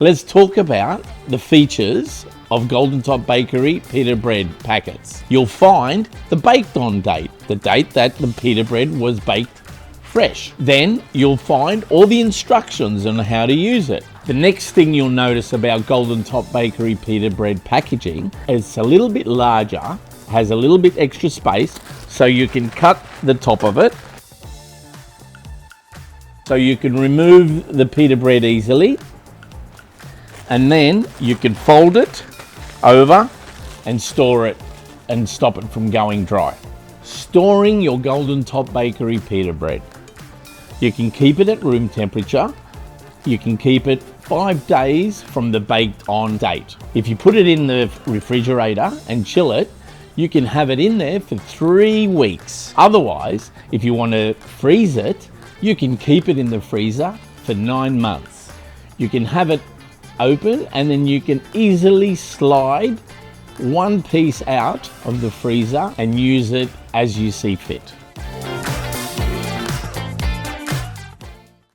Let's talk about the features of Golden Top Bakery pita bread packets. You'll find the baked on date, the date that the pita bread was baked fresh. Then you'll find all the instructions on how to use it. The next thing you'll notice about Golden Top Bakery pita bread packaging is it's a little bit larger, has a little bit extra space, so you can cut the top of it, so you can remove the pita bread easily. And then you can fold it over and store it and stop it from going dry. Storing your Golden Top Bakery pita bread. You can keep it at room temperature. You can keep it 5 days from the baked on date. If you put it in the refrigerator and chill it, you can have it in there for 3 weeks. Otherwise, if you want to freeze it, you can keep it in the freezer for 9 months. You can have it open and then you can easily slide one piece out of the freezer and use it as you see fit.